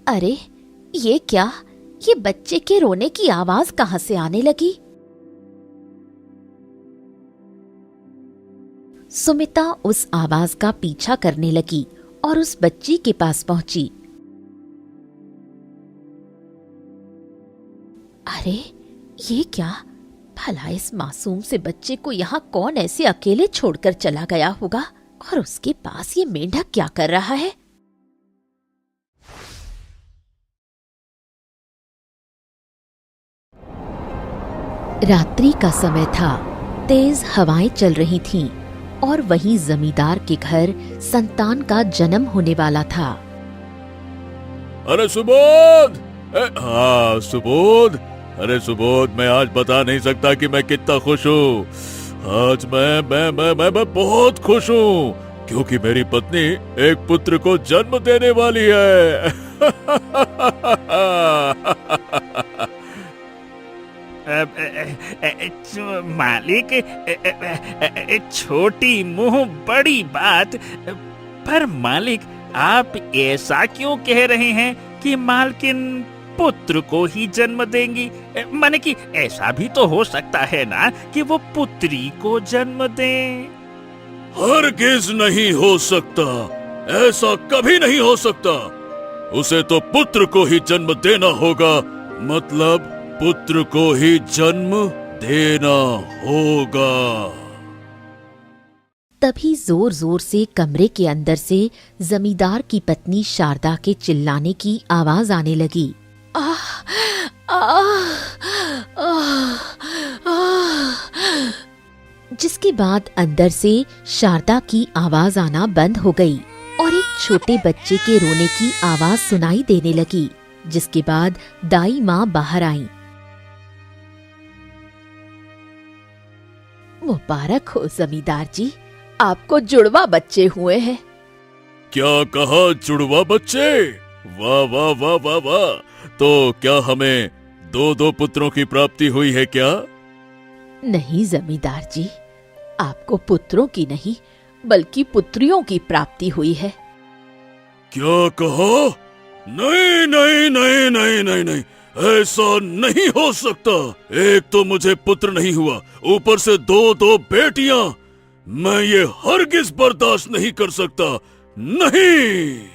अरे ये क्या? ये बच्चे के रोने की आवाज कहां से आने लगी? सुमिता उस आवाज का पीछा करने लगी और उस बच्ची के पास पहुंची। अरे ये क्या? भला इस मासूम से बच्चे को यहाँ कौन ऐसे अकेले छोड़कर चला गया होगा? और उसके पास ये मेंढक क्या कर रहा है? रात्रि का समय था। तेज हवाएं चल रही थीं और वहीं जमींदार के घर संतान का जन्म होने वाला था। अरे सुबोध! हाँ सुबोध! अरे सुबोध, मैं आज बता नहीं सकता कि मैं कितना खुश हूँ। आज मैं बहुत खुश हूँ क्योंकि मेरी पत्नी एक पुत्र को जन्म देने वाली है। मालिक, छोटी मुंह बड़ी बात। पर मालिक, आप ऐसा क्यों कह रहे हैं कि मालकिन पुत्र को ही जन्म देंगी? माने कि ऐसा भी तो हो सकता है ना कि वो पुत्री को जन्म दें। हरगिज नहीं हो सकता, ऐसा कभी नहीं हो सकता। उसे तो पुत्र को ही जन्म देना होगा, मतलब पुत्र को ही जन्म देना होगा। तभी जोर जोर से कमरे के अंदर से जमींदार की पत्नी शारदा के चिल्लाने की आवाज आने लगी। आह, आह, आह, आह। जिसके बाद अंदर से शारदा की आवाज आना बंद हो गई और एक छोटे बच्चे के रोने की आवाज सुनाई देने लगी। जिसके बाद दाई माँ बाहर आई। मुबारक हो जमींदार जी, आपको जुड़वा बच्चे हुए हैं। क्या कहा, जुड़वा बच्चे? वाह वाह वाह वाह वाह! तो क्या हमें दो दो पुत्रों की प्राप्ति हुई है क्या? नहीं जमींदार जी, आपको पुत्रों की नहीं बल्कि पुत्रियों की प्राप्ति हुई है। क्या कहा? नहीं नहीं नहीं नहीं नहीं नहीं, ऐसा नहीं हो सकता। एक तो मुझे पुत्र नहीं हुआ, ऊपर से दो दो बेटियां। मैं ये हरगिज बर्दाश्त नहीं कर सकता। नहीं।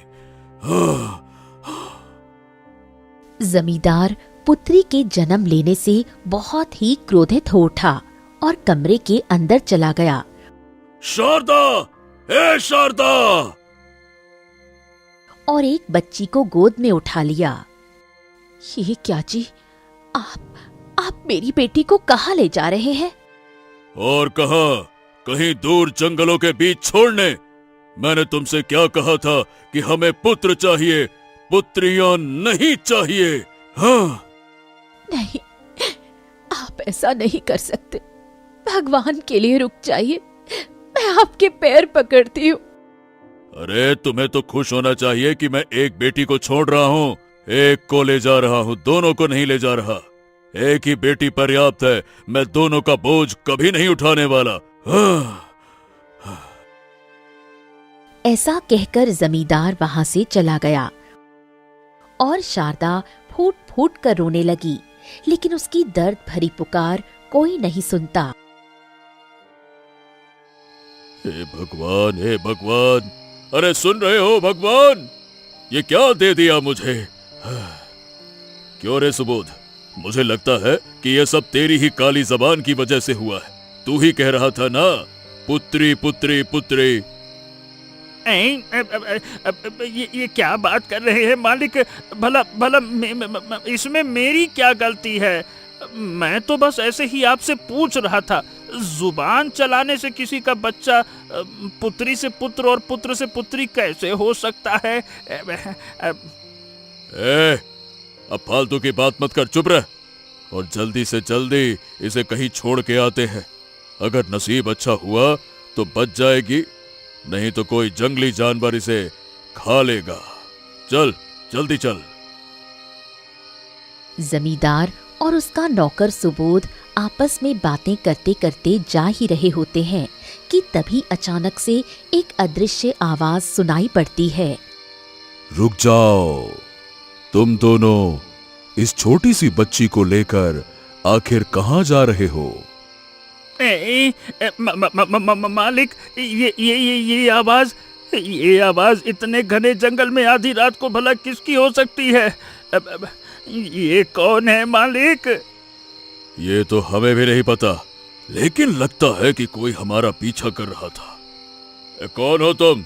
जमींदार पुत्री के जन्म लेने से बहुत ही क्रोधित हो उठा और कमरे के अंदर चला गया। शारदा! ए शारदा! और एक बच्ची को गोद में उठा लिया। ये क्या जी? आप मेरी बेटी को कहाँ ले जा रहे हैं? और कहा, कहीं दूर जंगलों के बीच छोड़ने। मैंने तुमसे क्या कहा था कि हमें पुत्र चाहिए, पुत्रियां नहीं चाहिए। हाँ? नहीं, आप ऐसा नहीं कर सकते। भगवान के लिए रुक जाइए, मैं आपके पैर पकड़ती हूँ। अरे तुम्हें तो खुश होना चाहिए कि मैं एक बेटी को छोड़ रहा हूँ, एक को ले जा रहा हूँ, दोनों को नहीं ले जा रहा। एक ही बेटी पर्याप्त है, मैं दोनों का बोझ कभी नहीं उठाने वाला। ऐसा कहकर जमींदार वहां से चला गया और शारदा फूट फूट कर रोने लगी, लेकिन उसकी दर्द भरी पुकार कोई नहीं सुनता। हे भगवान, हे भगवान! अरे सुन रहे हो भगवान? ये क्या दे दिया मुझे? क्यों रे सुबोध, मुझे लगता है कि ये सब तेरी ही काली जबान की वजह से हुआ है। तू ही कह रहा था ना, पुत्री पुत्री पुत्री। ये क्या बात कर रहे हैं मालिक? भला भला इसमें मेरी क्या गलती है? मैं तो बस ऐसे ही आपसे पूछ रहा था। जुबान चलाने से किसी का बच्चा पुत्री से पुत्र और पुत्र से पुत्री कैसे हो सकता है? अब फालतू की बात मत कर, चुप रह और जल्दी से जल्दी इसे कहीं छोड़ के आते हैं। अगर नसीब अच्छा हुआ तो बच जाएगी, नहीं तो कोई जंगली जानवर इसे खा लेगा। चल जल्दी चल। जमींदार और उसका नौकर सुबोध आपस में बातें करते करते जा ही रहे होते हैं कि तभी अचानक से एक अदृश्य आवाज सुनाई पड़ती है। रुक जाओ, तुम दोनों इस छोटी सी बच्ची को लेकर आखिर कहां जा रहे हो? मालिक, ये आवाज इतने घने जंगल में आधी रात को भला किसकी हो सकती है? ये कौन है मालिक? ये तो हमें भी नहीं पता, लेकिन लगता है कि कोई हमारा पीछा कर रहा था। कौन हो तुम?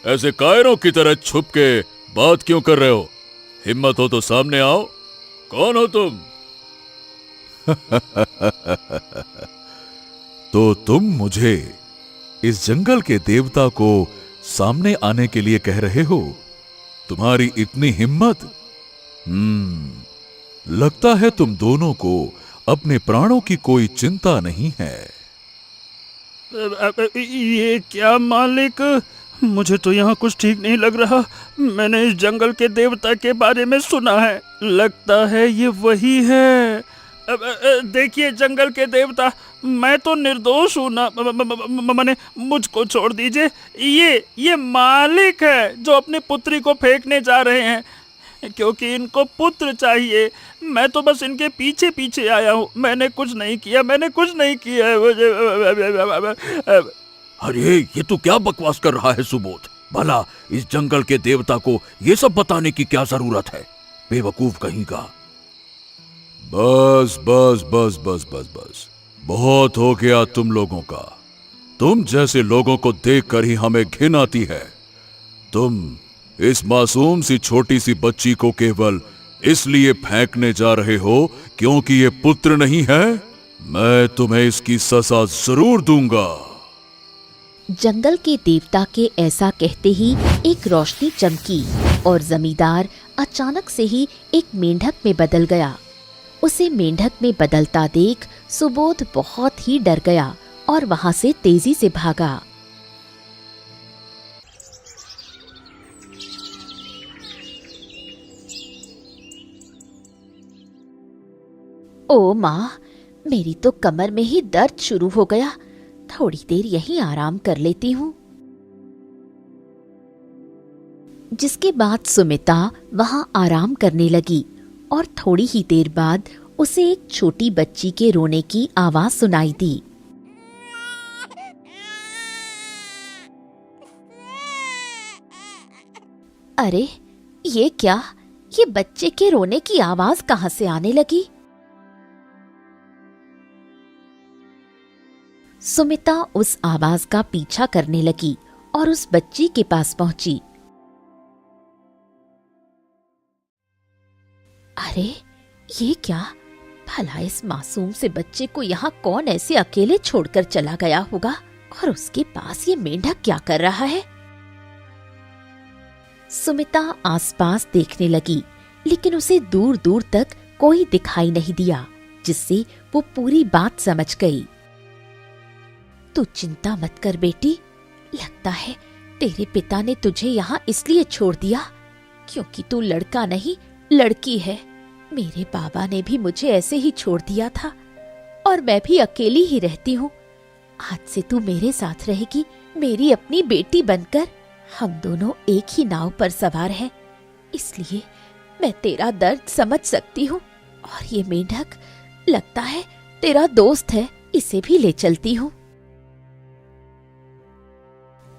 ऐसे कायरों की तरह छुप के बात क्यों कर रहे हो? हिम्मत हो तो सामने आओ। कौन हो तुम? तो तुम मुझे इस जंगल के देवता को सामने आने के लिए कह रहे हो? तुम्हारी इतनी हिम्मत? लगता है तुम दोनों को अपने प्राणों की कोई चिंता नहीं है। ये क्या मालिक? मुझे तो यहाँ कुछ ठीक नहीं लग रहा। मैंने इस जंगल के देवता के बारे में सुना है, लगता है ये वही है। देखिए जंगल के देवता, मैं तो निर्दोष हूँ ना, मैंने मुझको छोड़ दीजिए। ये मालिक है जो अपनी पुत्री को फेंकने जा रहे हैं, क्योंकि इनको पुत्र चाहिए। मैं तो बस इनके पीछे पीछे आया हूँ, मैंने कुछ नहीं किया। अरे ये तू क्या बकवास कर रहा है सुबोध? भला इस जंगल के देवता को ये सब बताने की क्या जरूरत है? बेवकूफ कहीं का। बस बस बस बस बस बस, बहुत हो गया तुम लोगों का। तुम जैसे लोगों को देखकर ही हमें घिन आती है। तुम इस मासूम सी छोटी सी बच्ची को केवल इसलिए फेंकने जा रहे हो क्योंकि ये पुत्र नहीं है। मैं तुम्हें इसकी सजा जरूर दूंगा। जंगल के देवता के ऐसा कहते ही एक रोशनी चमकी और जमींदार अचानक से ही एक मेंढक में बदल गया। उसे मेंढक में बदलता देख सुबोध बहुत ही डर गया और वहां से तेजी से भागा। ओ माँ, मेरी तो कमर में ही दर्द शुरू हो गया। थोड़ी देर यहीं आराम कर लेती हूँ। जिसके बाद सुमिता वहां आराम करने लगी और थोड़ी ही देर बाद उसे एक छोटी बच्ची के रोने की आवाज सुनाई दी। अरे ये क्या? ये बच्चे के रोने की आवाज कहाँ से आने लगी? सुमिता उस आवाज का पीछा करने लगी और उस बच्ची के पास पहुंची। अरे ये क्या? भला इस मासूम से बच्चे को यहाँ कौन ऐसे अकेले छोड़कर चला गया होगा और उसके पास ये मेंढक क्या कर रहा है? सुमिता आसपास देखने लगी, लेकिन उसे दूर दूर तक कोई दिखाई नहीं दिया, जिससे वो पूरी बात समझ गई। तू चिंता मत कर बेटी, लगता है तेरे पिता ने तुझे यहाँ इसलिए छोड़ दिया क्योंकि तू लड़का नहीं लड़की है। मेरे बाबा ने भी मुझे ऐसे ही छोड़ दिया था और मैं भी अकेली ही रहती हूँ। आज से तू मेरे साथ रहेगी, मेरी अपनी बेटी बनकर। हम दोनों एक ही नाव पर सवार हैं, इसलिए मैं तेरा दर्द समझ सकती हूँ। और ये मेंढक लगता है तेरा दोस्त है, इसे भी ले चलती हूँ।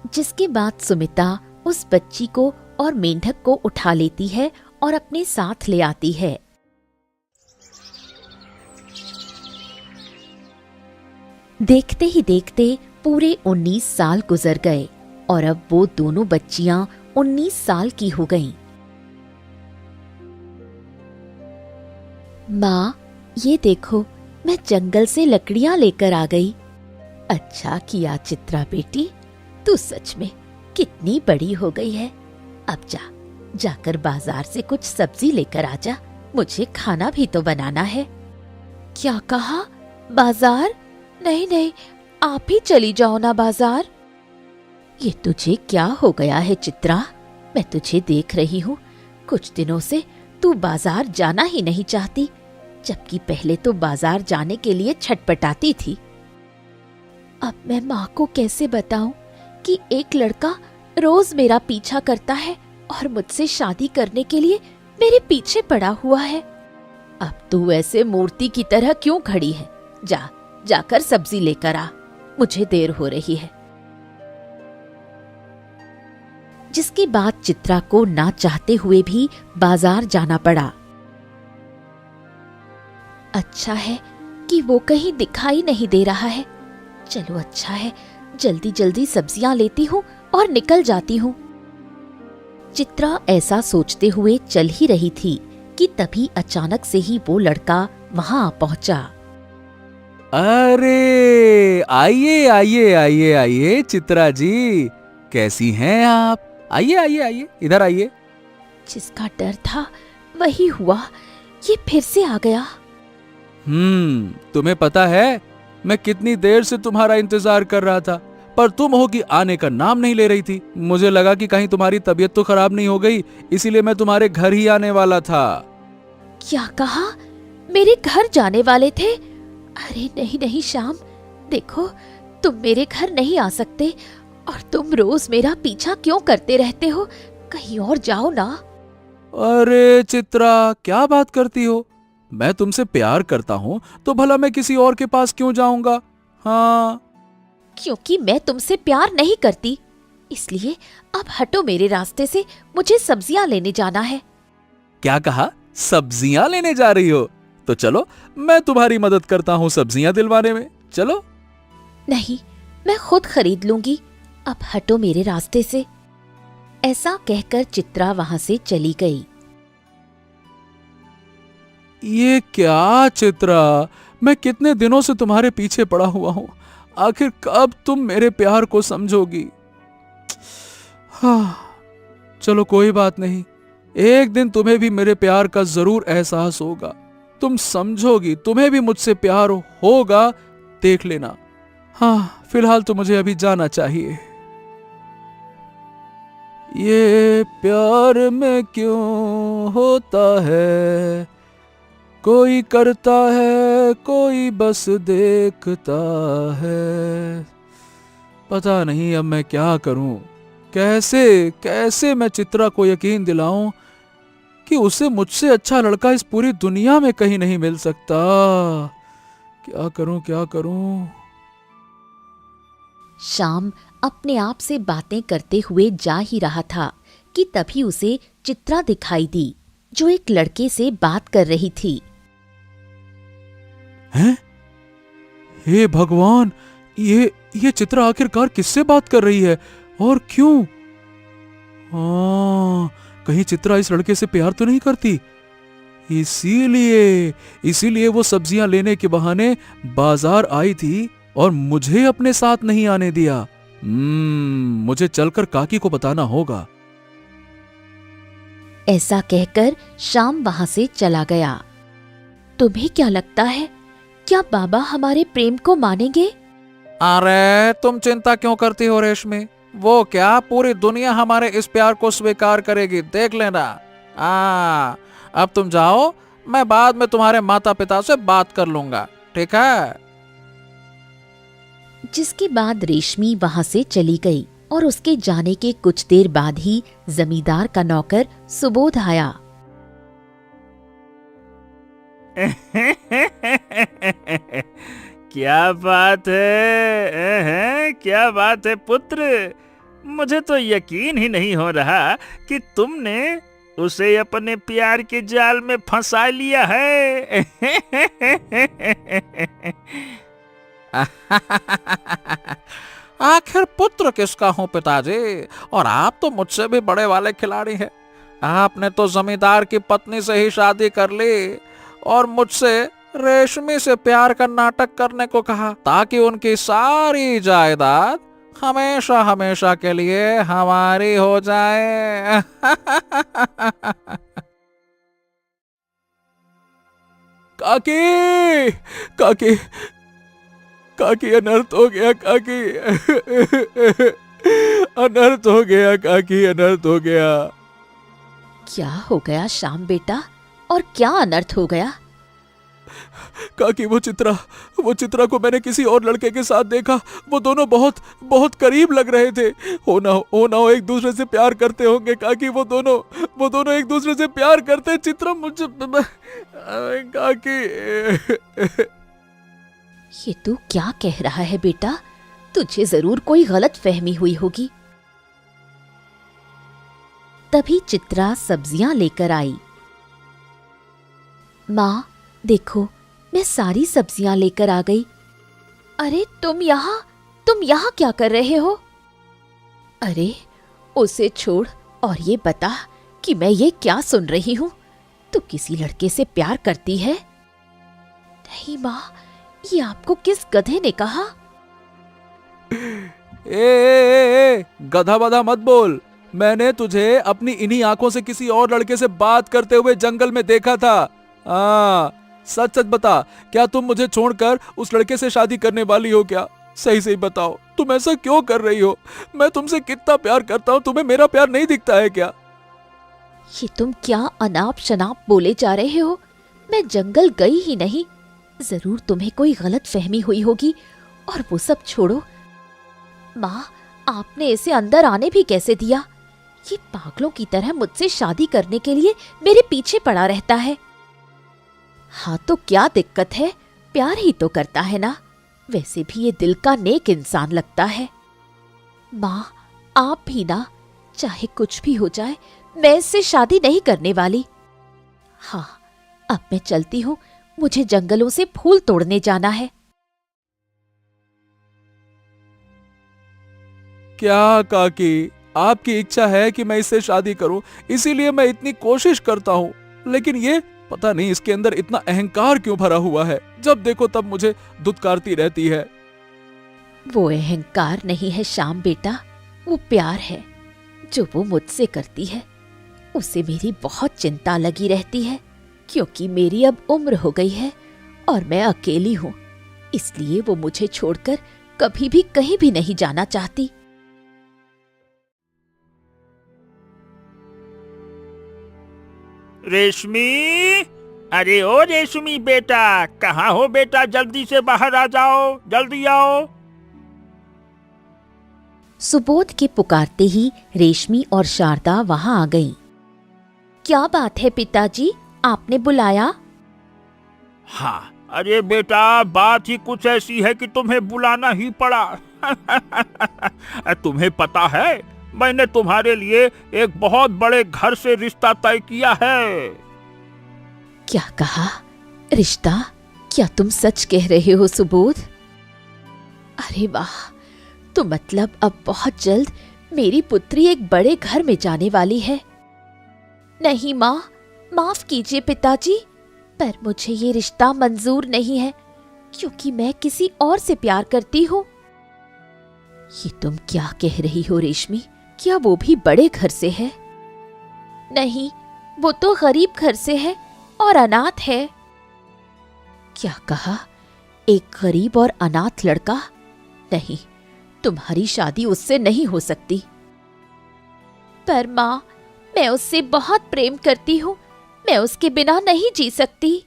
जिसके बाद सुमिता उस बच्ची को और मेंढक को उठा लेती है और अपने साथ ले आती है। देखते ही देखते पूरे 19 साल गुजर गए और अब वो दोनों बच्चियां 19 साल की हो गईं। माँ, ये देखो, मैं जंगल से लकड़ियां लेकर आ गई। अच्छा किया चित्रा बेटी, तू सच में कितनी बड़ी हो गई है। अब जाकर बाजार से कुछ सब्जी लेकर आ जा, मुझे खाना भी तो बनाना है। क्या कहा? बाजार? नहीं नहीं, आप ही चली जाओ ना बाजार। ये तुझे क्या हो गया है चित्रा? मैं तुझे देख रही हूँ, कुछ दिनों से तू बाजार जाना ही नहीं चाहती। जबकि पहले तो बाजार जाने के लिए छटपटाती थी। अब मैं माँ को कैसे बताऊं कि एक लड़का रोज मेरा पीछा करता है और मुझसे शादी करने के लिए मेरे पीछे पड़ा हुआ है। अब तू ऐसे मूर्ति की तरह क्यों खड़ी है? जाकर सब्जी लेकर आ, मुझे देर हो रही है। जिसके बाद चित्रा को ना चाहते हुए भी बाजार जाना पड़ा। अच्छा है कि वो कहीं दिखाई नहीं दे रहा है। चलो अच्छा है, जल्दी जल्दी सब्जियां लेती हूँ और निकल जाती हूँ। चित्रा ऐसा सोचते हुए चल ही रही थी कि तभी अचानक से ही वो लड़का वहां पहुंचा। अरे आइए आइए आइए आइए चित्रा जी, कैसी हैं आप? आइए आइए आइए, इधर आइए। जिसका डर था वही हुआ, ये फिर से आ गया। तुम्हें पता है मैं कितनी देर से तुम्हारा इंतजार कर रहा था, पर तुम हो कि आने का नाम नहीं ले रही थी। मुझे लगा कि कहीं तुम्हारी तबीयत तो खराब नहीं हो गई, इसीलिए मैं तुम्हारे घर ही आने वाला था। क्या कहा? मेरे घर जाने वाले थे? अरे नहीं नहीं श्याम, देखो तुम मेरे घर नहीं आ सकते, और तुम रोज मेरा पीछा क्यों करते रहते हो? कहीं और जाओ ना। अरे चित्रा, क्या बात करती हो? मैं तुमसे प्यार करता हूँ तो भला मैं किसी और के पास क्यों जाऊंगा? हाँ, क्योंकि मैं तुमसे प्यार नहीं करती, इसलिए अब हटो मेरे रास्ते से, मुझे सब्जियां लेने जाना है। क्या कहा? सब्जियां लेने जा रही हो? तो चलो मैं तुम्हारी मदद करता हूँ सब्जियां दिलवाने में, चलो। नहीं, मैं खुद खरीद लूंगी, अब हटो मेरे रास्ते से। ऐसा कहकर चित्रा वहां से चली गई। ये क्या चित्रा, मैं कितने दिनों से तुम्हारे पीछे पड़ा हुआ हूं, आखिर कब तुम मेरे प्यार को समझोगी? हाँ, चलो कोई बात नहीं, एक दिन तुम्हें भी मेरे प्यार का जरूर एहसास होगा, तुम समझोगी, तुम्हें भी मुझसे प्यार होगा, देख लेना। हाँ, फिलहाल तो मुझे अभी जाना चाहिए। ये प्यार में क्यों होता है, कोई करता है कोई बस देखता है। पता नहीं अब मैं क्या करूं, कैसे कैसे मैं चित्रा को यकीन दिलाऊं कि उसे मुझसे अच्छा लड़का इस पूरी दुनिया में कहीं नहीं मिल सकता। क्या करूं क्या करूं? श्याम अपने आप से बातें करते हुए जा ही रहा था कि तभी उसे चित्रा दिखाई दी, जो एक लड़के से बात कर रही थी। हैं? हे भगवान, ये चित्रा आखिरकार किससे बात कर रही है और क्यों? कहीं चित्रा इस लड़के से प्यार तो नहीं करती, इसीलिए वो सब्जियां लेने के बहाने बाजार आई थी और मुझे अपने साथ नहीं आने दिया। मुझे चलकर काकी को बताना होगा। ऐसा कहकर श्याम वहां से चला गया। तुम्हें क्या लगता है, क्या बाबा हमारे प्रेम को मानेंगे? अरे तुम चिंता क्यों करती हो रेशमी, वो क्या पूरी दुनिया हमारे इस प्यार को स्वीकार करेगी, देख लेना। अब तुम जाओ, मैं बाद में तुम्हारे माता पिता से बात कर लूंगा, ठीक है? जिसके बाद रेशमी वहां से चली गई और उसके जाने के कुछ देर बाद ही जमींदार का नौकर सुबोध आया। क्या बात है, क्या बात है पुत्र, मुझे तो यकीन ही नहीं हो रहा कि तुमने उसे अपने प्यार के जाल में फंसा लिया है। आखिर पुत्र किसका हूँ पिताजी, और आप तो मुझसे भी बड़े वाले खिलाड़ी हैं। आपने तो जमींदार की पत्नी से ही शादी कर ली और मुझसे रेशमी से प्यार का नाटक करने को कहा, ताकि उनकी सारी जायदाद हमेशा हमेशा के लिए हमारी हो जाए। काकी, काकी, काकी, अनर्थ हो गया काकी। अनर्थ हो गया काकी, अनर्थ हो गया। क्या हो गया श्याम बेटा, और क्या अनर्थ हो गया? काकी वो चित्रा को मैंने किसी और लड़के के साथ देखा। वो दोनों बहुत बहुत करीब लग रहे थे। हो ना हो एक दूसरे से प्यार करते होंगे काकी। वो दोनों एक दूसरे से प्यार करते। चित्रा मुझे काकी। ये तू क्या कह रहा है बेटा? तुझे जरूर कोई गलत फहमी हुई होगी। तभी चित्रा सब्जियां लेकर आई। माँ देखो, मैं सारी सब्जियां लेकर आ गई। अरे तुम यहाँ क्या कर रहे हो? अरे उसे छोड़ और ये बता कि मैं ये क्या सुन रही हूँ। तू किसी लड़के से प्यार करती है? नहीं माँ, ये आपको किस गधे ने कहा? ए, गधा बधा मत बोल। मैंने तुझे अपनी इन्हीं आंखों से किसी और लड़के से बात करते हुए जंगल में देखा था। सच सच बता, क्या तुम मुझे छोड़कर उस लड़के से शादी करने वाली हो क्या? सही सही बताओ, तुम ऐसा क्यों कर रही हो? मैं तुमसे कितना प्यार करता हूँ, तुम्हें मेरा प्यार नहीं दिखता है क्या? ये तुम क्या अनाप शनाप बोले जा रहे हो? मैं जंगल गई ही नहीं। जरूर तुम्हें कोई गलत फहमी हुई होगी। और वो सब छोड़ो माँ, आपने इसे अंदर आने भी कैसे दिया? ये पागलों की तरह मुझसे शादी करने के लिए मेरे पीछे पड़ा रहता है। हाँ तो क्या दिक्कत है? प्यार ही तो करता है ना। वैसे भी ये दिल का नेक इंसान लगता है। माँ आप भी ना, चाहे कुछ भी हो जाए मैं इससे शादी नहीं करने वाली। हाँ अब मैं चलती हूँ, मुझे जंगलों से फूल तोड़ने जाना है। क्या काकी, आपकी इच्छा है कि मैं इससे शादी करूं, इसीलिए मैं इतनी कोशिश करता हूं। लेकिन ये पता नहीं इसके अंदर इतना अहंकार क्यों भरा हुआ है। जब देखो तब मुझे धुतकारती रहती है। वो अहंकार नहीं है श्याम बेटा, वो प्यार है जो वो मुझसे करती है। उसे मेरी बहुत चिंता लगी रहती है, क्योंकि मेरी अब उम्र हो गई है और मैं अकेली हूँ। इसलिए वो मुझे छोड़कर कभी भी कहीं भी नहीं जाना चाहती। रेशमी, अरे ओ रेशमी बेटा, कहाँ हो बेटा? जल्दी से बाहर आ जाओ, जल्दी आओ। सुबोध के पुकारते ही रेशमी और शारदा वहां आ गईं। क्या बात है पिताजी, आपने बुलाया? हाँ, अरे बेटा बात ही कुछ ऐसी है कि तुम्हें बुलाना ही पड़ा। तुम्हें पता है, मैंने तुम्हारे लिए एक बहुत बड़े घर से रिश्ता तय किया है। क्या कहा? रिश्ता? क्या तुम सच कह रहे हो सुबोध? अरे वाह, तो मतलब अब बहुत जल्द मेरी पुत्री एक बड़े घर में जाने वाली है। नहीं माँ, माफ कीजिए पिताजी, पर मुझे ये रिश्ता मंजूर नहीं है, क्योंकि मैं किसी और से प्यार करती हूँ। ये तुम क्या कह रही हो रेशमी? क्या वो भी बड़े घर से है? नहीं, वो तो गरीब घर से है और अनाथ है। क्या कहा? एक गरीब और अनाथ लड़का? नहीं, तुम्हारी शादी उससे नहीं हो सकती। पर माँ, मैं उससे बहुत प्रेम करती हूँ, मैं उसके बिना नहीं जी सकती।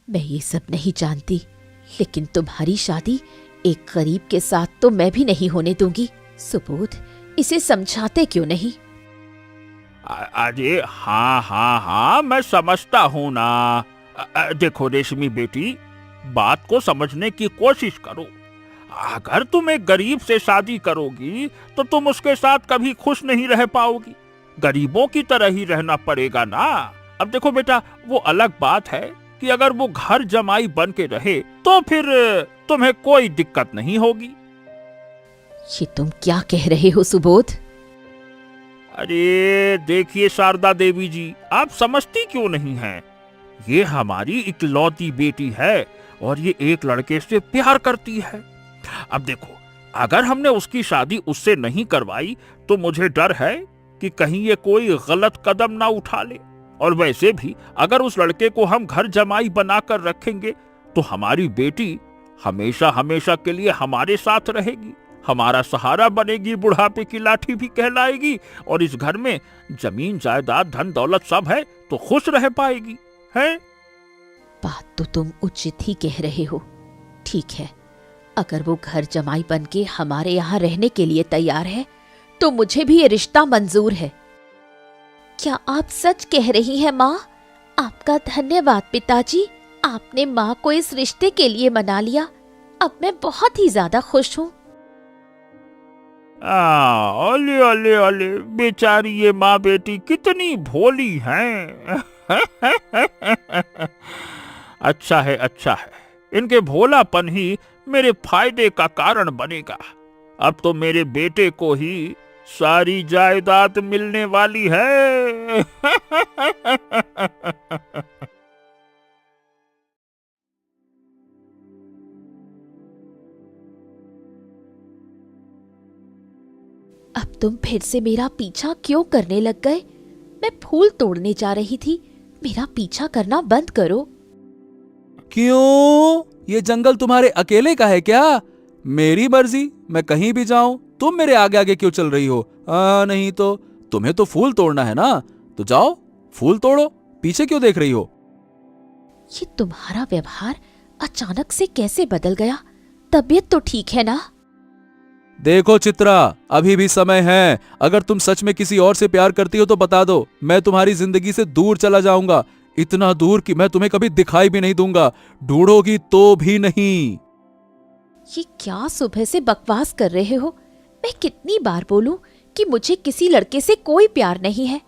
मैं ये सब नहीं जानती, लेकिन तुम्हारी शादी एक गरीब के साथ तो मैं भी नहीं होने दूंगी। सुबोध, इसे समझाते क्यों नहीं? अरे हाँ, मैं समझता हूँ ना। देखो रेशमी बेटी, बात को समझने की कोशिश करो। अगर तुम एक गरीब से शादी करोगी तो तुम उसके साथ कभी खुश नहीं रह पाओगी। गरीबों की तरह ही रहना पड़ेगा ना। अब देखो बेटा, वो अलग बात है कि अगर वो घर जमाई बन के रहे तो फिर तुम्हें कोई दिक्कत नहीं होगी। ये तुम क्या कह रहे हो सुबोध? अरे देखिए शारदा देवी जी, आप समझती क्यों नहीं हैं? ये हमारी इकलौती बेटी है और ये एक लड़के से प्यार करती है। अब देखो, अगर हमने उसकी शादी उससे नहीं करवाई तो मुझे डर है कि कहीं ये कोई गलत कदम ना उठा ले। और वैसे भी अगर उस लड़के को हम घर जमाई बनाकर रखेंगे तो हमारी बेटी हमेशा हमेशा के लिए हमारे साथ रहेगी, हमारा सहारा बनेगी, बुढ़ापे की लाठी भी कहलाएगी, और इस घर में जमीन जायदाद धन दौलत सब है तो खुश रह पाएगी। है? बात तो तुम उचित ही कह रहे हो। ठीक है, अगर वो घर जमाई बन के हमारे यहाँ रहने के लिए तैयार है तो मुझे भी ये रिश्ता मंजूर है। क्या आप सच कह रही हैं माँ? आपका धन्यवाद पिताजी, आपने माँ को इस रिश्ते के लिए मना लिया। अब मैं बहुत ही ज्यादा खुश हूँ। ओले ओले ओले, बेचारी ये माँ बेटी कितनी भोली हैं। अच्छा है, अच्छा है, इनके भोलापन ही मेरे फायदे का कारण बनेगा। अब तो मेरे बेटे को ही सारी जायदाद मिलने वाली है। अब तुम फिर से मेरा पीछा क्यों करने लग गए? मैं फूल तोड़ने जा रही थी, मेरा पीछा करना बंद करो। क्यों? ये जंगल तुम्हारे अकेले का है क्या? मेरी मर्जी, मैं कहीं भी जाऊं, तुम मेरे आगे आगे क्यों चल रही हो? नहीं तो तुम्हें तो फूल तोड़ना है ना, तो जाओ फूल तोड़ो, पीछे क्यों देख रही हो? ये तुम्हारा व्यवहार अचानक से कैसे बदल गया? तबीयत तो ठीक है ना? देखो चित्रा, अभी भी समय है। अगर तुम सच में किसी और से प्यार करती हो तो बता दो, मैं तुम्हारी जिंदगी से दूर चला जाऊंगा, इतना दूर कि मैं तुम्हें कभी दिखाई भी नहीं दूंगा, ढूंढोगी तो भी नहीं। ये क्या सुबह से बकवास कर रहे हो? मैं कितनी बार बोलूं कि मुझे किसी लड़के से कोई प्यार नहीं है।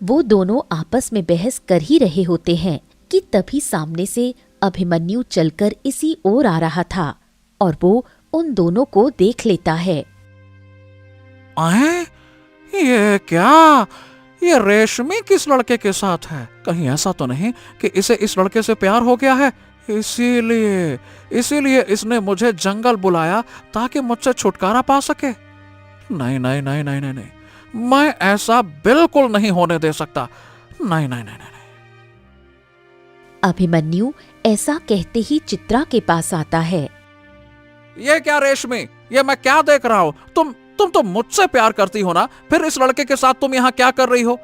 वो दोनों आपस में बहस कर ही रहे होते हैं कि तभी सामने से अभिमन्यु चलकर इसी ओर आ रहा था और वो उन दोनों को देख लेता है। ये क्या? ये रेशमी किस लड़के के साथ है? कहीं ऐसा तो नहीं कि इसे इस लड़के से प्यार हो गया है, इसीलिए इसने मुझे जंगल बुलाया ताकि मुझसे छुटकारा पा सके। नहीं नहीं नहीं नहीं नहीं नहीं, मैं ऐसा बिल्कुल नहीं होने दे सकता। नहीं नहीं नहीं नहीं। अभिमन्यु ऐसा कहते ही चित्रा के पास आता है। ये क्या रेशमी, ये मैं क्या देख रहा हूँ? तुम तो मुझसे प्यार करती हो ना, फिर इस लड़के के साथ तुम यहाँ क्या कर रही हो?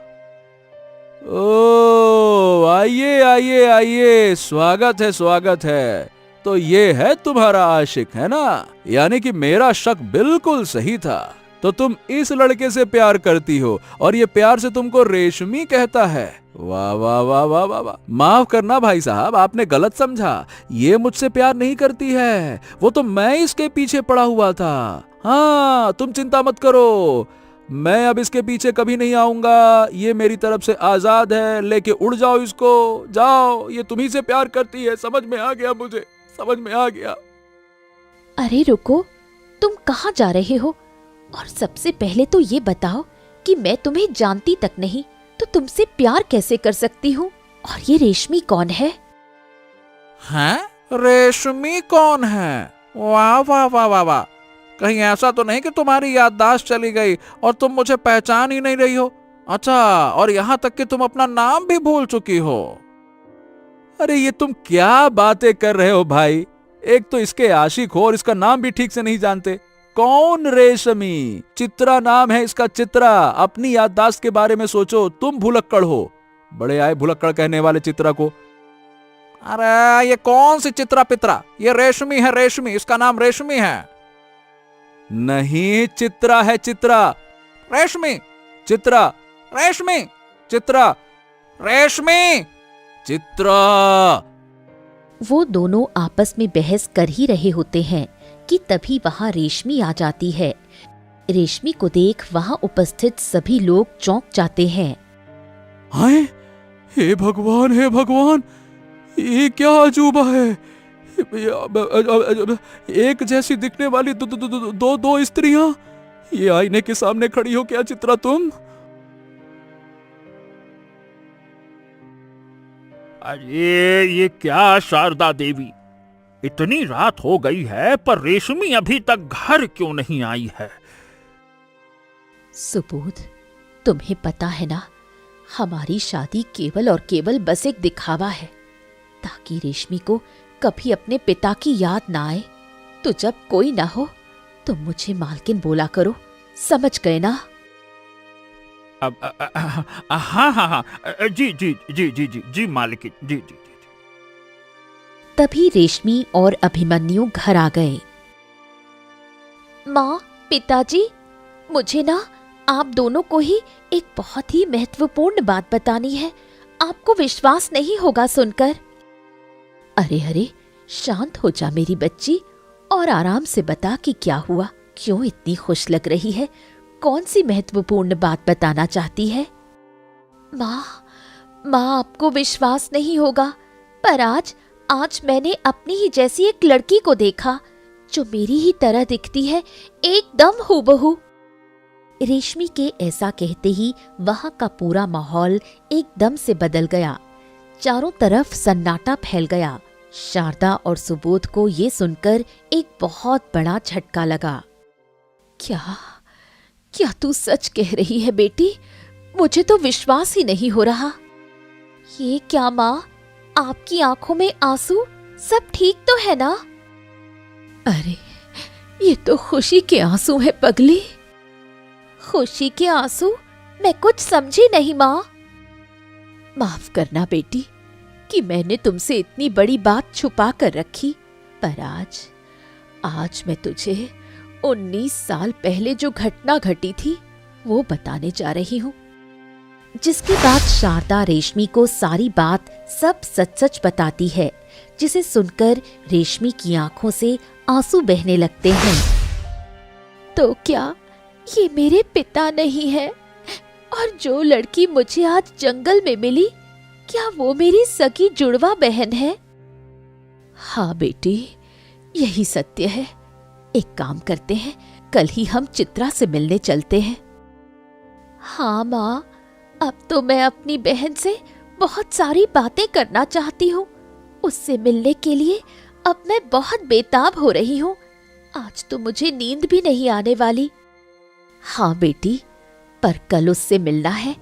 ओ, आइए आइए आइए, स्वागत है स्वागत है। तो ये है तुम्हारा आशिक, है ना? यानी कि मेरा शक बिल्कुल सही था। तो तुम इस लड़के से प्यार करती हो और ये प्यार से तुमको रेशमी कहता है। वाह वाह वाह वाह वाह वाह। माफ करना भाई साहब, आपने गलत समझा। ये मुझसे प्यार नहीं करती है, वो तो मैं इसके पीछे पड़ा हुआ था। हाँ, तुम चिंता मत करो, मैं अब इसके पीछे कभी नहीं आऊंगा। ये मेरी तरफ से आजाद है, लेके उड़ जाओ इसको, जाओ। ये तुम्ही से प्यार करती है, समझ में आ गया, मुझे समझ में आ गया। अरे रुको, तुम कहाँ जा रहे हो? और सबसे पहले तो ये बताओ कि मैं तुम्हें जानती तक नहीं तो तुमसे प्यार कैसे कर सकती हूँ? और ये रेशमी कौन है? हैं? रेशमी कौन है? वाह वाह वाह वाह वाह। कहीं ऐसा तो नहीं कि तुम्हारी याददाश्त चली गई और तुम मुझे पहचान ही नहीं रही हो? अच्छा, और यहाँ तक कि तुम अपना नाम भी भूल चुकी हो। अरे ये तुम क्या बातें कर रहे हो भाई? एक तो इसके आशिक हो और इसका नाम भी ठीक से नहीं जानते। कौन रेशमी? चित्रा नाम है इसका, चित्रा। अपनी याददाश्त के बारे में सोचो, तुम भुलक्कड़ हो। बड़े आए भुलक्कड़ कहने वाले चित्रा को। अरे ये कौन सी चित्रा पित्रा? ये रेशमी है, रेशमी, इसका नाम रेशमी है। नहीं, चित्रा है, चित्रा। रेशमी, चित्रा, रेशमी, चित्रा, रेशमी, चित्रा। वो दोनों आपस में बहस कर ही रहे होते हैं कि तभी वहां रेशमी आ जाती है। रेशमी को देख वहां उपस्थित सभी लोग चौंक जाते हैं। हाय, हे भगवान, हे भगवान, ये क्या अजूबा है? एक जैसी दिखने वाली दो स्त्रियां, ये आईने के सामने खड़ी हो क्या चित्रा तुम? अरे ये क्या शारदा देवी, इतनी रात हो गई है पर रेशमी अभी तक घर क्यों नहीं आई है? सुबोध, तुम्हें पता है ना, हमारी शादी केवल और केवल बस एक दिखावा है ताकि रेशमी को कभी अपने पिता की याद ना आए। तो जब कोई ना हो तो मुझे मालकिन बोला करो, समझ गए ना? हाँ हाँ हाँ, जी जी जी जी जी जी मालिकिन, जी जी जी। तभी रेशमी और अभिमन्यु घर आ गए। माँ, पिताजी, मुझे ना आप दोनों को ही एक बहुत ही महत्वपूर्ण बात बतानी है। आपको विश्वास नहीं होगा सुनकर। अरे अरे, शांत हो जा मेरी बच्ची और आराम से बता कि क्या हुआ। क्यों इतनी खुश लग रही है? कौन सी महत्वपूर्ण बात बताना चाहती है? माँ, आपको विश्वास नहीं होगा, पर आज मैंने अपनी ही जैसी एक लड़की को देखा जो मेरी ही तरह दिखती है, एकदम हूबहू। रेशमी के ऐसा कहते ही वहां का पूरा माहौल एकदम से बदल गया। चारों तरफ सन्नाटा फैल गया। शारदा और सुबोध को ये सुनकर एक बहुत बड़ा झटका लगा। क्या तू सच कह रही है बेटी? मुझे तो विश्वास ही नहीं हो रहा। ये क्या माँ, आपकी आंखों में आंसू? सब ठीक तो है ना? अरे, ये तो खुशी के आंसू है पगली। खुशी के आंसू? मैं कुछ समझी नहीं माँ। माफ करना बेटी कि मैंने तुमसे इतनी बड़ी बात छुपा कर रखी, पर आज मैं तुझे 19 साल पहले जो घटना घटी थी वो बताने जा रही हूँ। जिसके बाद शारदा रेशमी को सारी बात सब सच सच बताती है, जिसे सुनकर रेशमी की आंखों से आंसू बहने लगते हैं। तो क्या ये मेरे पिता नहीं है? और जो लड़की मुझे आज जंगल में मिली, क्या वो मेरी सगी जुड़वा बहन है? हाँ बेटी, यही सत्य है। एक काम करते हैं, कल ही हम चित्रा से मिलने चलते हैं। हाँ माँ, अब तो मैं अपनी बहन से बहुत सारी बातें करना चाहती हूँ। उससे मिलने के लिए अब मैं बहुत बेताब हो रही हूँ। आज तो मुझे नींद भी नहीं आने वाली। हाँ बेटी, पर कल उससे मिलना है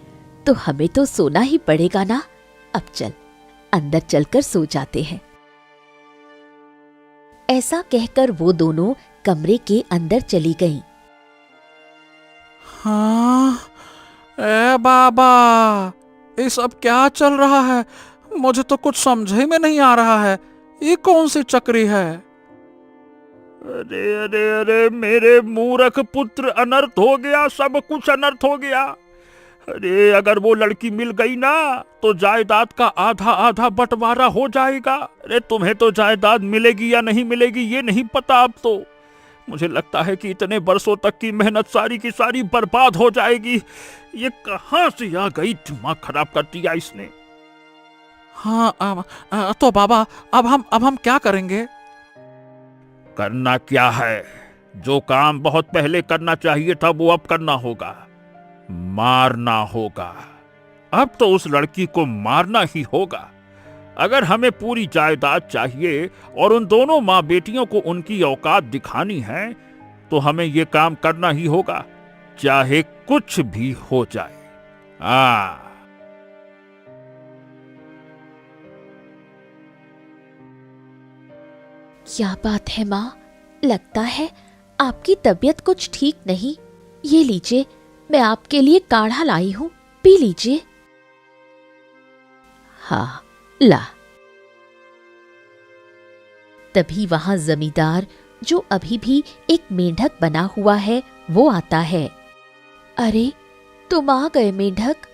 तो हमें तो सोना ही पड़ेगा ना। अब चल, अंदर चलकर सो जाते हैं। ऐसा कहकर वो दोनों कमरे के अंदर चली गईं। हाँ, ए बाबा, ये सब क्या चल रहा है? मुझे तो कुछ समझ में नहीं आ रहा है। ये कौन सी चक्री है? अरे अरे अरे, मेरे मूर्ख पुत्र, अनर्थ हो गया, सब कुछ अनर्थ हो गया। अरे, अगर वो लड़की मिल गई ना तो जायदाद का आधा आधा बंटवारा हो जाएगा। अरे, तुम्हें तो जायदाद मिलेगी या नहीं मिलेगी ये नहीं पता। अब तो मुझे लगता है कि इतने बरसों तक की मेहनत सारी की सारी बर्बाद हो जाएगी। ये कहां से आ गई? दिमाग खराब कर दिया इसने। हाँ, तो बाबा, अब हम क्या करेंगे? करना क्या है? जो काम बहुत पहले करना चाहिए था वो अब करना होगा। मारना होगा। अब तो उस लड़की को मारना ही होगा। अगर हमें पूरी जायदाद चाहिए और उन दोनों माँ बेटियों को उनकी औकात दिखानी है तो हमें ये काम करना ही होगा, चाहे कुछ भी हो जाए। क्या बात है माँ, लगता है आपकी तबीयत कुछ ठीक नहीं। ये लीजिए, मैं आपके लिए काढ़ा लाई हूँ, पी लीजिए। हाँ, ला। तभी वहां जमींदार, जो अभी भी एक मेंढक बना हुआ है, वो आता है। अरे, तुम आ गए मेंढक।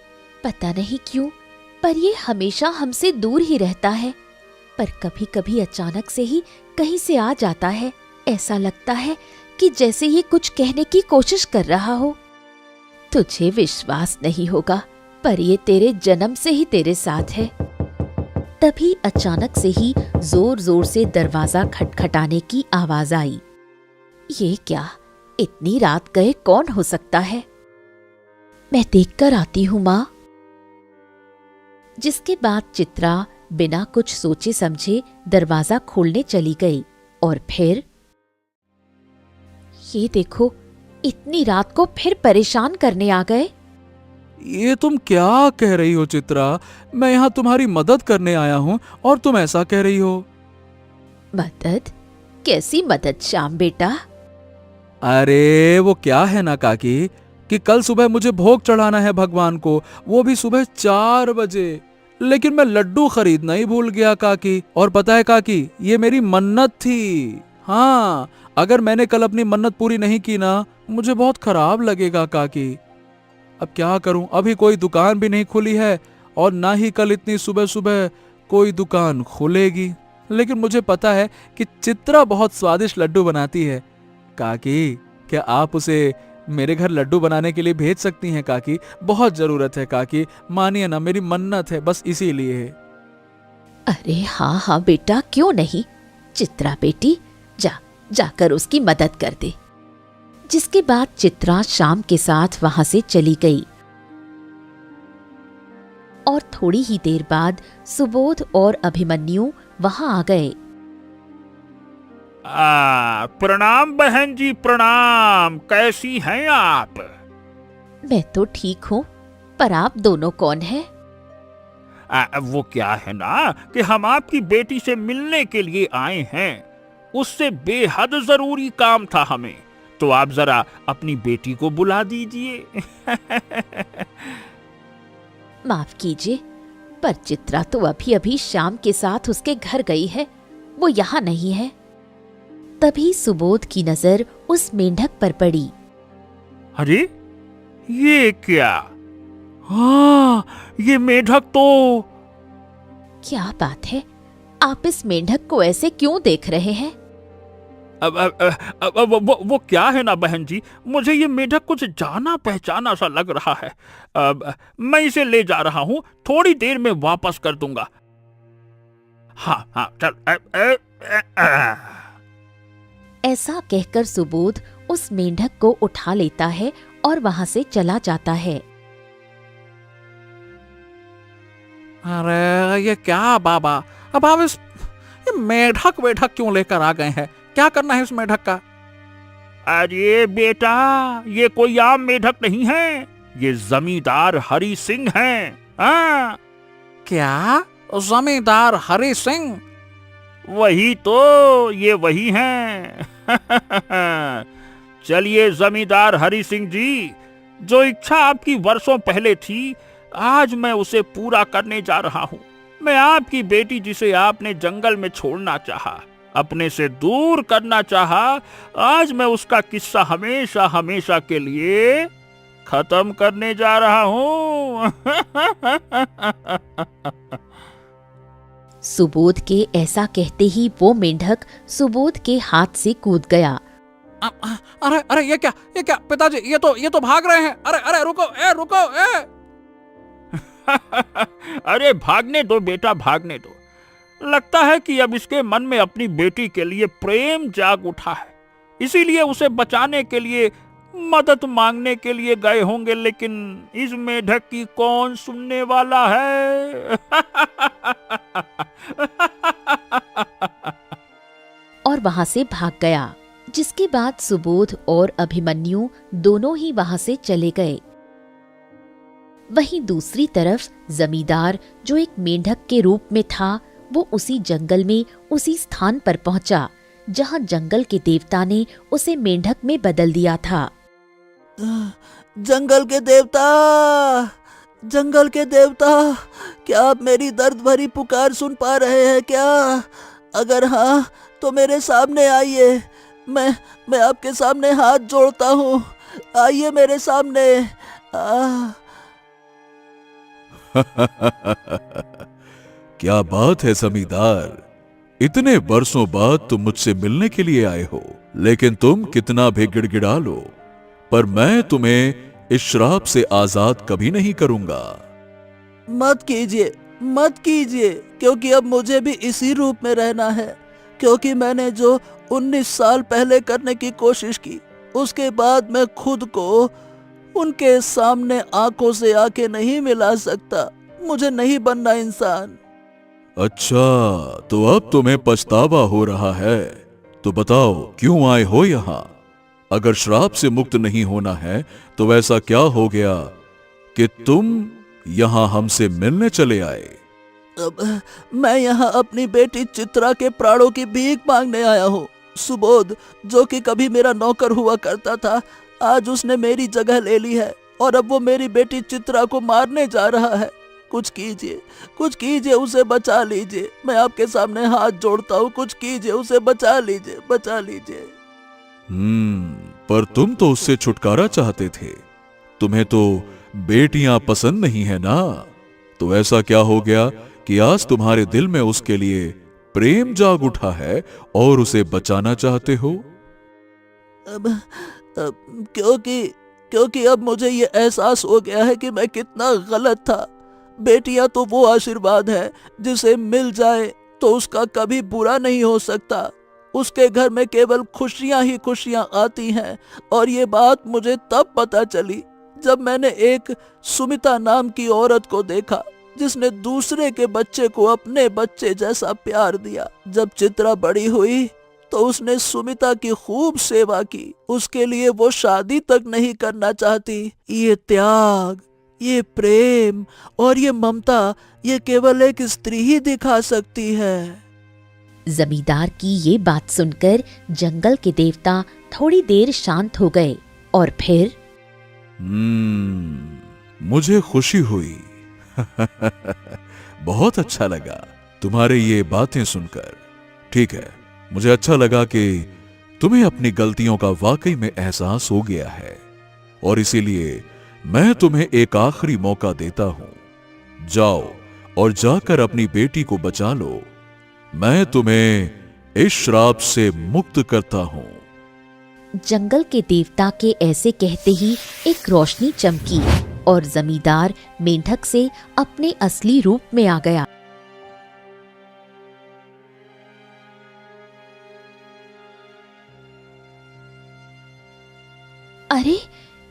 पता नहीं क्यों, पर ये हमेशा हमसे दूर ही रहता है, पर कभी कभी अचानक से ही कहीं से आ जाता है। ऐसा लगता है कि जैसे ये कुछ कहने की कोशिश कर रहा हो। तुझे विश्वास नहीं होगा, पर ये तेरे जन्म से ही तेरे साथ है। तभी अचानक से ही जोर जोर से दरवाजा खटखटाने की आवाज आई। ये क्या, इतनी रात गए कौन हो सकता है? मैं देखकर आती हूँ माँ। जिसके बाद चित्रा बिना कुछ सोचे समझे दरवाजा खोलने चली गई। और फिर ये देखो, इतनी रात को फिर परेशान करने आ गए। ये तुम क्या कह रही हो चित्रा? मैं यहाँ तुम्हारी मदद करने आया हूँ और तुम ऐसा कह रही हो? मदद? कैसी मदद श्याम बेटा? अरे वो क्या है ना काकी कि कल सुबह मुझे भोग चढ़ाना है भगवान को, वो भी सुबह 4 बजे। लेकिन मैं लड्डू खरीदना ही भूल गया काकी। और पता है काकी, ये मेरी मन्नत थी। हाँ, अगर मैंने कल अपनी मन्नत पूरी नहीं की ना, मुझे बहुत खराब लगेगा काकी। अब क्या करूं, अभी कोई दुकान भी नहीं खुली है और ना ही कल इतनी सुबह सुबह कोई दुकान खुलेगी। लेकिन मुझे पता है कि चित्रा बहुत स्वादिष्ट लड्डू बनाती है। काकी, क्या आप उसे मेरे घर लड्डू बनाने के लिए भेज सकती हैं काकी? बहुत जरूरत है काकी, मानिए ना, मेरी मन्नत है, बस इसीलिए। अरे हाँ हाँ बेटा, क्यों नहीं। चित्रा बेटी, जाकर उसकी मदद कर दे। जिसके बाद चित्रा शाम के साथ वहां से चली गई और थोड़ी ही देर बाद सुबोध और अभिमन्यु वहां आ गए। प्रणाम बहन जी, प्रणाम। कैसी हैं आप? मैं तो ठीक हूँ, पर आप दोनों कौन हैं? वो क्या है ना कि हम आपकी बेटी से मिलने के लिए आए हैं। उससे बेहद जरूरी काम था हमें, तो आप जरा अपनी बेटी को बुला दीजिए। माफ कीजिए, पर चित्रा तो अभी अभी शाम के साथ उसके घर गई है, वो यहाँ नहीं है। तभी सुबोध की नजर उस मेंढक पर पड़ी। अरे ये क्या? हाँ, ये मेंढक तो। क्या बात है, आप इस मेंढक को ऐसे क्यों देख रहे हैं? वो क्या है ना बहन जी, मुझे ये मेढक कुछ जाना पहचाना सा लग रहा है। मैं इसे ले जा रहा हूँ, थोड़ी देर में वापस कर दूंगा। हाँ हाँ चल। ऐसा कहकर सुबोध उस मेंढक को उठा लेता है और वहां से चला जाता है। अरे ये क्या बाबा, अब आप ये मेढक वेढक क्यों लेकर आ गए हैं? क्या करना है इस मेढक का? अरे बेटा, ये कोई आम मेढक नहीं है, ये जमींदार हरि सिंह हैं। हाँ। क्या? जमींदार हरि सिंह? वही तो, ये वही हैं। चलिए जमींदार हरि सिंह जी, जो इच्छा आपकी वर्षों पहले थी, आज मैं उसे पूरा करने जा रहा हूँ। मैं आपकी बेटी, जिसे आपने जंगल में छोड़ना चाहा, अपने से दूर करना चाहा, आज मैं उसका किस्सा हमेशा हमेशा के लिए खत्म करने जा रहा हूँ। सुबोध के ऐसा कहते ही वो मेंढक सुबोध के हाथ से कूद गया। अरे अरे ये क्या पिताजी, ये तो भाग रहे हैं। अरे अरे रुको ए। अरे भागने दो बेटा, भागने दो। लगता है कि अब इसके मन में अपनी बेटी के लिए प्रेम जाग उठा है, इसीलिए उसे बचाने के लिए, मदद मांगने के लिए गए होंगे। लेकिन इस मेढक की कौन सुनने वाला है? और वहां से भाग गया। जिसके बाद सुबोध और अभिमन्यु दोनों ही वहां से चले गए। वहीं दूसरी तरफ जमींदार, जो एक मेंढक के रूप में था, वो उसी जंगल में उसी स्थान पर पहुंचा जहां जंगल के देवता ने उसे मेंढक में बदल दिया था। जंगल के देवता, क्या आप मेरी दर्द भरी पुकार सुन पा रहे हैं क्या? अगर हाँ, तो मेरे सामने आइए। मैं आपके सामने हाथ जोड़ता हूँ, आइए मेरे सामने। क्या बात है जमींदार, इतने वर्षों बाद तुम मुझसे मिलने के लिए आए हो। लेकिन तुम कितना भी गिड़गिड़ा लो, पर मैं तुम्हें इस श्राप से आजाद कभी नहीं करूंगा। मत कीजिए, क्योंकि अब मुझे भी इसी रूप में रहना है। क्योंकि मैंने जो 19 साल पहले करने की कोशिश की, उसके बाद मैं खुद को उनके सामने आंखों से आंखें नहीं मिला सकता। मुझे नहीं बनना इंसान। अच्छा, तो अब तुम्हें पछतावा हो रहा है, तो बताओ क्यों आए हो यहाँ? अगर श्राप से मुक्त नहीं होना है, तो ऐसा क्या हो गया कि तुम यहाँ हमसे मिलने चले आए? अब मैं यहाँ अपनी बेटी चित्रा के प्राणों की भीख मांगने आया हूँ। सुबोध, जो कि कभी मेरा नौकर हुआ करता था, आज उसने मेरी जगह ले ली है और अब वो मेरी बेटी चित्रा को मारने जा रहा है। कुछ कीजिए, कुछ कीजिए, उसे बचा लीजिए। मैं आपके सामने हाथ जोड़ता हूँ, कुछ कीजिए, उसे बचा लीजिए, बचा लीजिए। पर तुम तो उससे छुटकारा चाहते थे। तुम्हें तो बेटियां पसंद नहीं है ना? तो ऐसा क्या हो गया कि आज तुम्हारे दिल में उसके लिए प्रेम जाग उठा है और उसे बचाना चाहते हो? अब क्योंकि अब मुझे ये एहसास हो गया है कि मैं कितना गलत था। बेटियां तो वो आशीर्वाद है जिसे मिल जाए तो उसका कभी बुरा नहीं हो सकता। उसके घर में केवल खुशियां ही खुशियां आती हैं। और ये बात मुझे तब पता चली जब मैंने एक सुमिता नाम की औरत को देखा जिसने दूसरे के बच्चे को अपने बच्चे जैसा प्यार दिया। जब चित्रा बड़ी हुई तो उसने सुमिता की खूब सेवा की। उसके लिए वो शादी तक नहीं करना चाहती। ये त्याग, ये प्रेम और ये ममता ये केवल एक स्त्री ही दिखा सकती है। जमींदार की ये बात सुनकर जंगल के देवता थोड़ी देर शांत हो गए और फिर मुझे खुशी हुई। बहुत अच्छा लगा तुम्हारे ये बातें सुनकर। ठीक है, मुझे अच्छा लगा कि तुम्हें अपनी गलतियों का वाकई में एहसास हो गया है और इसीलिए मैं तुम्हें एक आखिरी मौका देता हूं। जाओ और जाकर अपनी बेटी को बचा लो। मैं तुम्हें इस श्राप से मुक्त करता हूं। जंगल के देवता के ऐसे कहते ही एक रोशनी चमकी और जमींदार मेंढक से अपने असली रूप में आ गया। अरे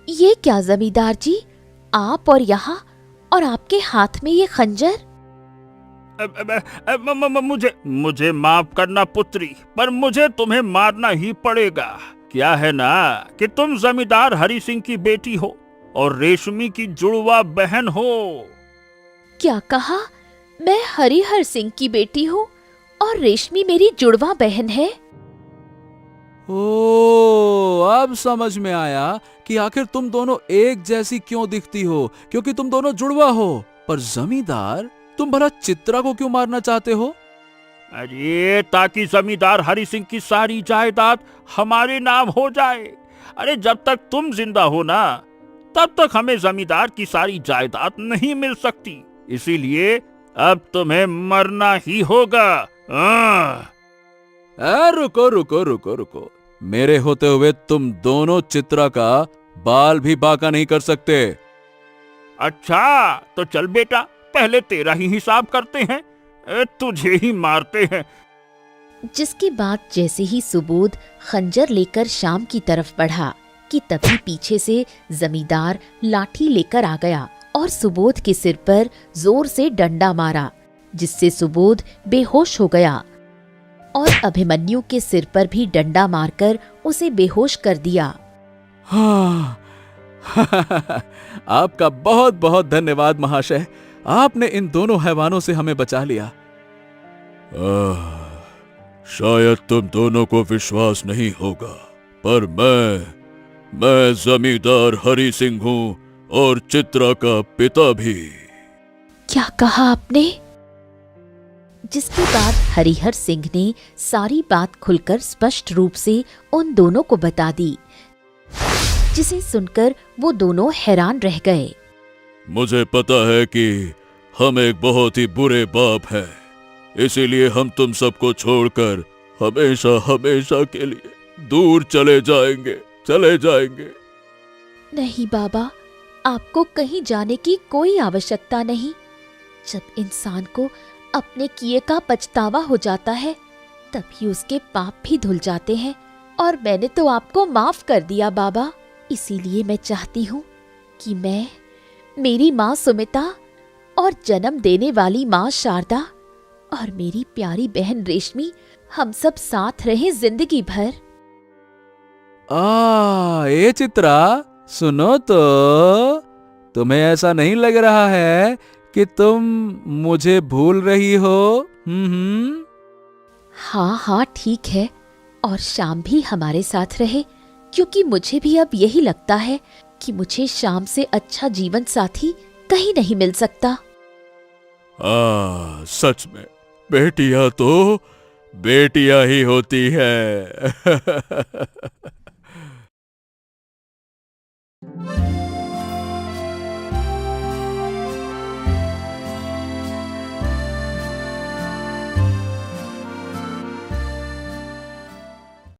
ये क्या जमींदार जी, आप और यहाँ और आपके हाथ में ये खंजर? मुझे माफ करना पुत्री, पर मुझे तुम्हें मारना ही पड़ेगा। क्या है ना कि तुम जमींदार हरि सिंह की बेटी हो और रेशमी की जुड़वा बहन हो। क्या कहा? मैं हरिहर सिंह की बेटी हूँ और रेशमी मेरी जुड़वा बहन है? ओ, अब समझ में आया कि आखिर तुम दोनों एक जैसी क्यों दिखती हो, क्योंकि तुम दोनों जुड़वा हो। पर जमींदार, तुम भला चित्रा को क्यों मारना चाहते हो? अरे ताकि जमींदार हरि सिंह की सारी जायदाद हमारे नाम हो जाए। अरे जब तक तुम जिंदा हो ना, तब तक हमें जमींदार की सारी जायदाद नहीं मिल सकती। इसीलिए अब तुम्हें मरना ही होगा। रुको रुको रुको रुको, मेरे होते हुए तुम दोनों चित्रा का बाल भी बांका नहीं कर सकते। अच्छा तो चल बेटा, पहले तेरा ही हिसाब करते हैं, तुझे ही मारते हैं। जिसके बाद जैसे ही सुबोध खंजर लेकर शाम की तरफ बढ़ा कि तभी पीछे से जमींदार लाठी लेकर आ गया और सुबोध के सिर पर जोर से डंडा मारा, जिससे सुबोध बेहोश हो गया और अभिमन्यु के सिर पर भी डंडा मारकर उसे बेहोश कर दिया। आपका बहुत बहुत धन्यवाद महाशय, आपने इन दोनों हैवानों से हमें बचा लिया। शायद तुम दोनों को विश्वास नहीं होगा, पर मैं जमींदार हरि सिंह हूँ और चित्रा का पिता भी। क्या कहा आपने? जिसके बाद हरिहर सिंह ने सारी बात खुलकर स्पष्ट रूप से उन दोनों को बता दी, जिसे सुनकर वो दोनों हैरान रह गए। मुझे पता है कि हम एक बहुत ही बुरे बाप हैं, इसीलिए हम तुम सबको छोड़कर हमेशा हमेशा के लिए दूर चले जाएंगे। नहीं बाबा, आपको कहीं जाने की कोई आवश्यकता नहीं। जब इंसान को अपने किए का पछतावा हो जाता है, तभी उसके पाप भी धुल जाते हैं। और मैंने तो आपको माफ कर दिया बाबा। इसीलिए मैं चाहती हूँ कि मैं, मेरी माँ सुमिता और जन्म देने वाली माँ शारदा और मेरी प्यारी बहन रेशमी, हम सब साथ रहें जिंदगी भर। ए चित्रा, सुनो तो, तुम्हें ऐसा नहीं लग रहा है कि तुम मुझे भूल रही हो? हाँ ठीक है, और शाम भी हमारे साथ रहे, क्योंकि मुझे भी अब यही लगता है कि मुझे शाम से अच्छा जीवन साथी कहीं नहीं मिल सकता। सच में बेटियां तो बेटियां ही होती है।